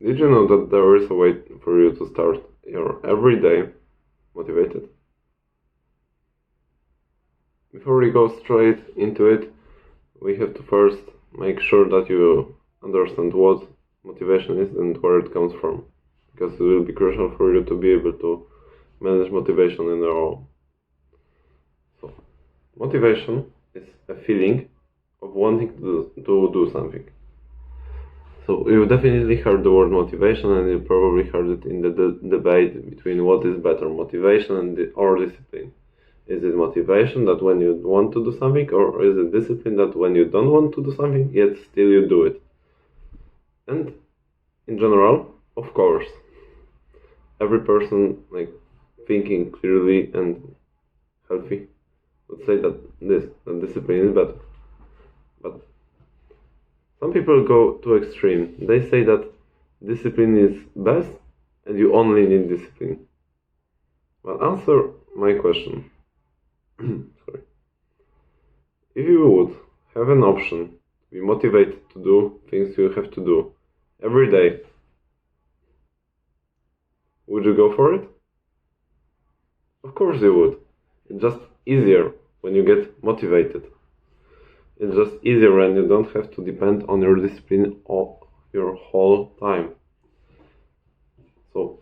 Did you know that there is a way for you to start your everyday motivated? Before we go straight into it, we have to first make sure that you understand what motivation is and where it comes from, because it will be crucial for you to be able to manage motivation in your own. So, motivation is a feeling of wanting to do something. So you've definitely heard the word motivation, and you probably heard it in the debate between what is better, motivation or discipline. Is it motivation that when you want to do something, or is it discipline that when you don't want to do something, yet still you do it? And in general, of course, every person thinking clearly and healthy would say that discipline is better. But some people go to extreme. They say that discipline is best and you only need discipline. Well, answer my question. Sorry. If you would have an option to be motivated to do things you have to do every day, would you go for it? Of course you would. It's just easier when you get motivated. It's just easier when you don't have to depend on your discipline all your whole time. So,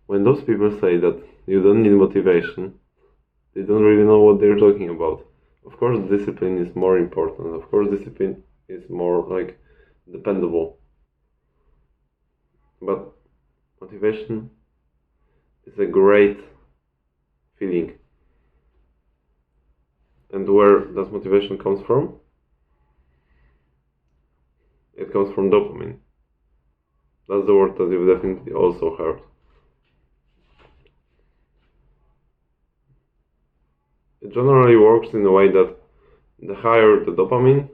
when those people say that you don't need motivation, they don't really know what they're talking about. Of course, discipline is more important. Of course, discipline is more dependable. But motivation is a great feeling. And where does motivation comes from? It comes from dopamine. That's the word that you've definitely also heard. It generally works in a way that the higher the dopamine,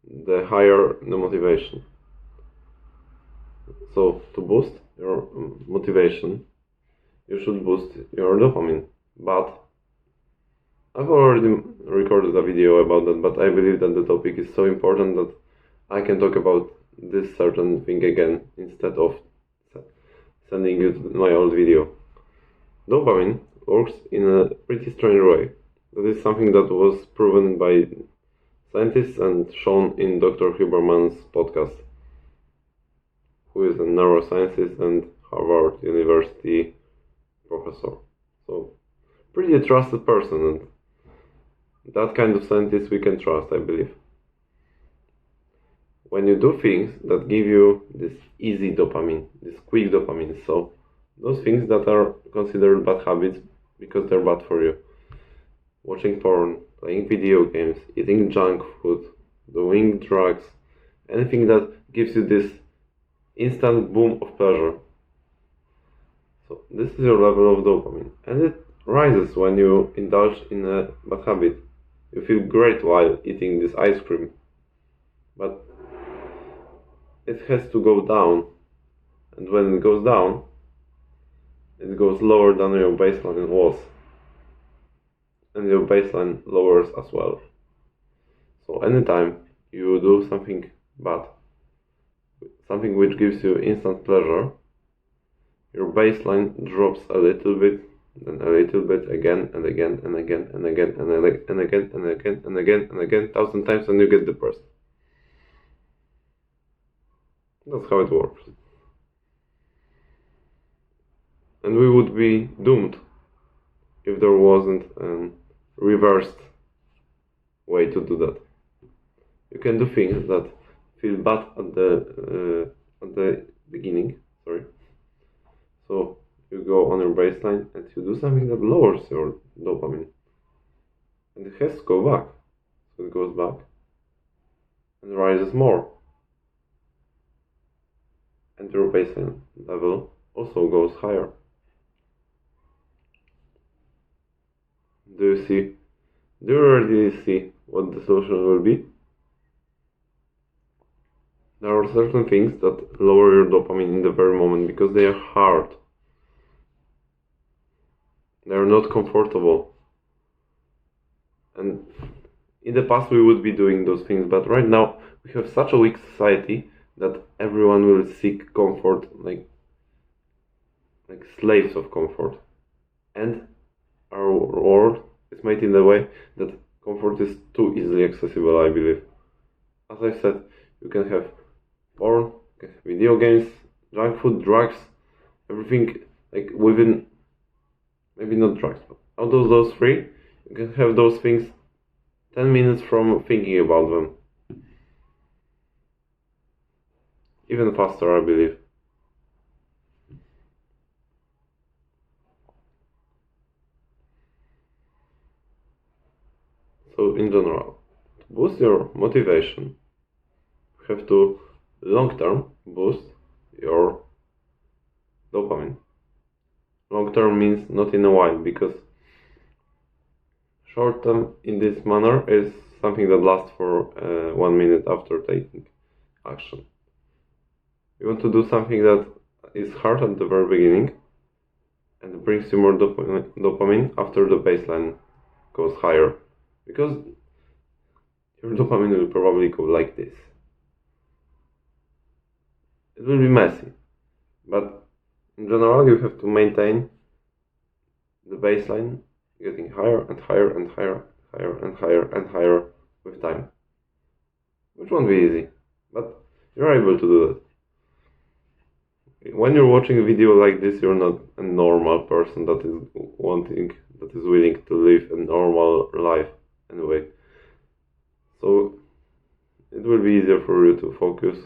the higher the motivation. So to boost your motivation, you should boost your dopamine. But I've already recorded a video about that, but I believe that the topic is so important that I can talk about this certain thing again instead of sending you my old video. Dopamine works in a pretty strange way. That is something that was proven by scientists and shown in Dr. Huberman's podcast, who is a neuroscientist and Harvard University professor. So, pretty trusted person, and that kind of scientist we can trust, I believe. When you do things that give you this easy dopamine, this quick dopamine, so those things that are considered bad habits because they're bad for you. Watching porn, playing video games, eating junk food, doing drugs, anything that gives you this instant boom of pleasure. So this is your level of dopamine, and it rises when you indulge in a bad habit. You feel great while eating this ice cream, but it has to go down, and when it goes down, it goes lower than your baseline was, and your baseline lowers as well. So anytime you do something bad, something which gives you instant pleasure, your baseline drops a little bit, then a little bit, again and again and again and again and again and again and again and again and again, 1,000 times, and you get depressed. That's how it works. And we would be doomed if there wasn't a reversed way to do that. You can do things that feel bad at the beginning, So you go on your baseline and you do something that lowers your dopamine. And it has to go back. So it goes back and rises more. And your baseline level also goes higher. Do you already see what the solution will be? There are certain things that lower your dopamine in the very moment because they are hard. They are not comfortable. And in the past we would be doing those things, but right now we have such a weak society that everyone will seek comfort like slaves of comfort. And our world is made in a way that comfort is too easily accessible, I believe. As I said, you can have porn, video games, junk food, drugs, everything like within, maybe not drugs, but out of those three, you can have those things 10 minutes from thinking about them. Even faster, I believe. So in general, to boost your motivation, you have to long-term boost your dopamine. Long-term means not in a while, because short-term in this manner is something that lasts for 1 minute after taking action. You want to do something that is hard at the very beginning and brings you more dopamine after the baseline goes higher, because your dopamine will probably go like this. It will be messy, but in general you have to maintain the baseline getting higher and higher and higher, higher and higher and higher with time, which won't be easy, but you're able to do that. When you're watching a video like this, you're not a normal person that is willing to live a normal life anyway. So it will be easier for you to focus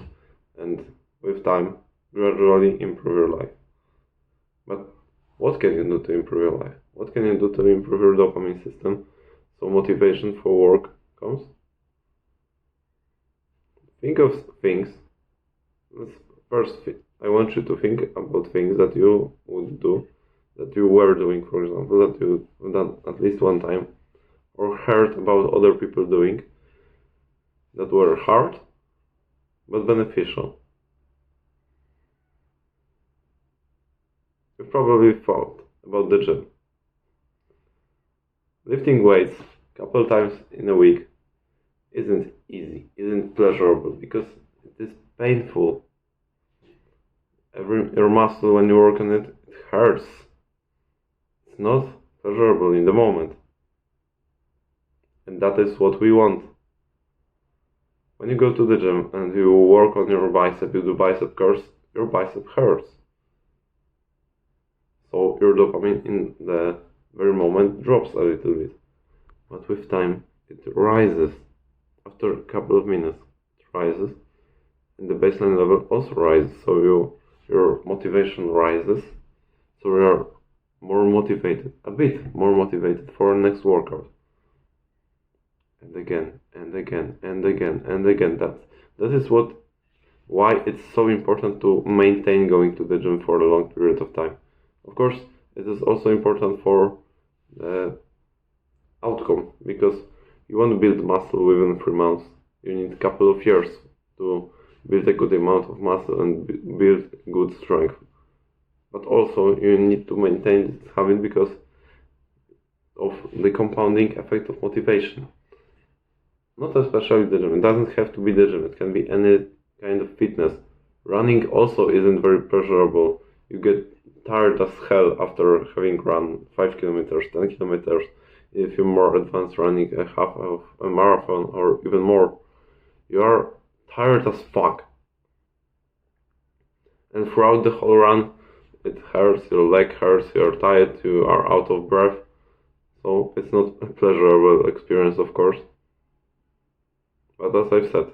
and with time gradually improve your life. But what can you do to improve your life? What can you do to improve your dopamine system so motivation for work comes? Think of things. First, I want you to think about things that you would do, that you were doing, for example, that you've done at least one time, or heard about other people doing, that were hard but beneficial. You've probably thought about the gym. Lifting weights a couple times in a week isn't easy, isn't pleasurable, because it is painful. Your muscle, when you work on it, it hurts. It's not pleasurable in the moment. And that is what we want. When you go to the gym and you work on your bicep, you do bicep curls, your bicep hurts. So your dopamine in the very moment drops a little bit. But with time, it rises. After a couple of minutes, it rises. And the baseline level also rises. So your motivation rises, so you are more motivated, a bit more motivated for the next workout. And again, and again, and again, and again. That is why it's so important to maintain going to the gym for a long period of time. Of course, it is also important for the outcome, because you want to build muscle within 3 months. You need a couple of years to build a good amount of muscle and build good strength. But also you need to maintain this habit because of the compounding effect of motivation. Not especially the gym. It doesn't have to be the gym. It can be any kind of fitness. Running also isn't very pleasurable. You get tired as hell after having run 5 kilometers, 10 kilometers. If you're more advanced, running a half of a marathon or even more, you are tired as fuck. And throughout the whole run, it hurts, your leg hurts, you're tired, you are out of breath. So it's not a pleasurable experience, of course. But as I've said,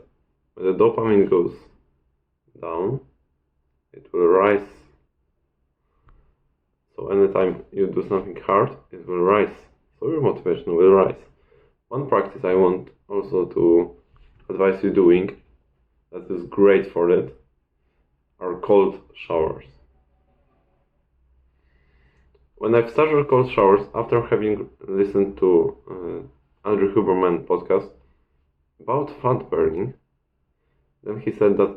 when the dopamine goes down, it will rise. So anytime you do something hard, it will rise. So your motivation will rise. One practice I want also to advise you doing, that is great for that, are cold showers. When I've started cold showers, after having listened to Andrew Huberman podcast about fat burning, then he said that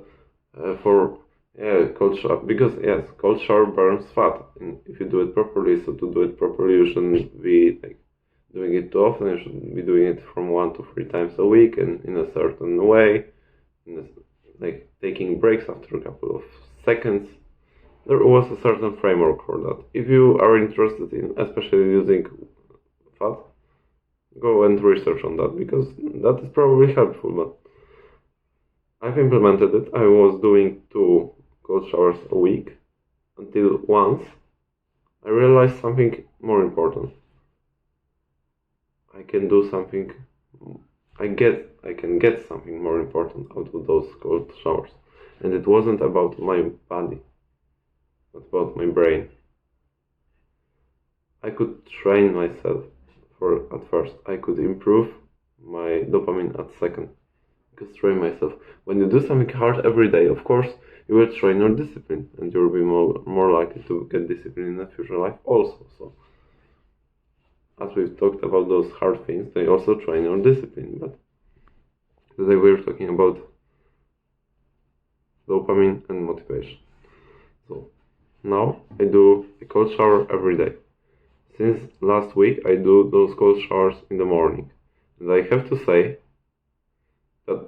cold shower, because yes, cold shower burns fat, and if you do it properly, so to do it properly, you shouldn't be doing it too often. You should be doing it from 1 to 3 times a week and in a certain way, in a like taking breaks after a couple of seconds. There was a certain framework for that. If you are interested in especially using fat, go and research on that, because that is probably helpful. But I've implemented it. I was doing 2 cold showers a week until once I realized something more important. I can do something. I can get something more important out of those cold showers, and it wasn't about my body, but about my brain. I could train myself at first. I could improve my dopamine at second. I could train myself. When you do something hard every day, of course, you will train your discipline, and you will be more likely to get discipline in the future life also. So, as we've talked about those hard things, they also train your discipline. But today we're talking about dopamine and motivation. So now I do a cold shower every day. Since last week I do those cold showers in the morning. And I have to say that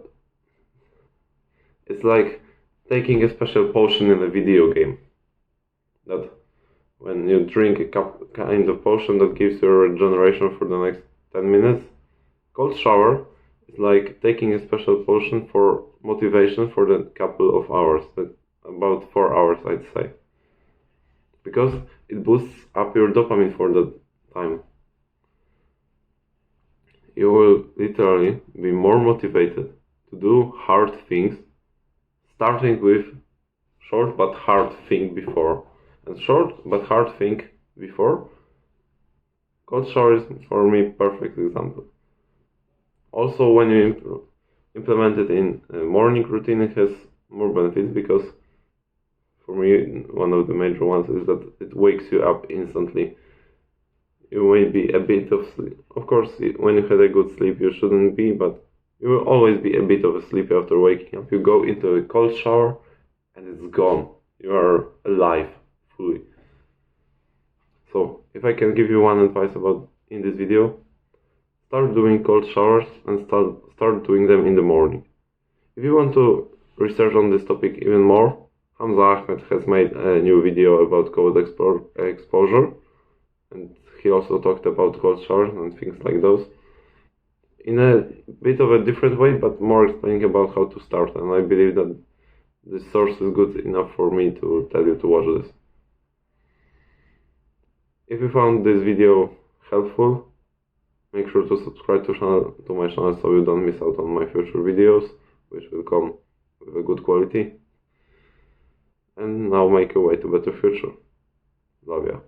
it's like taking a special potion in a video game. That when you drink a kind of potion that gives you regeneration for the next 10 minutes, cold shower is like taking a special potion for motivation for the couple of hours, about 4 hours I'd say. Because it boosts up your dopamine for that time. You will literally be more motivated to do hard things, starting with short but hard thing before. And short but hard thing before, cold shower is for me perfect example. Also, when you implement it in a morning routine, it has more benefits, because for me one of the major ones is that it wakes you up instantly. You may be a bit of sleep. Of course, when you had a good sleep, you shouldn't be, but you will always be a bit of a sleepy after waking up. You go into a cold shower and it's gone. You are alive fully. So, if I can give you one advice about in this video, start doing cold showers and start doing them in the morning. If you want to research on this topic even more, Hamza Ahmed has made a new video about cold exposure, and he also talked about cold showers and things like those in a bit of a different way, but more explaining about how to start. And I believe that this source is good enough for me to tell you to watch this. If you found this video helpful, make sure to subscribe to my channel so you don't miss out on my future videos, which will come with a good quality. And now make your way to a better future. Love ya.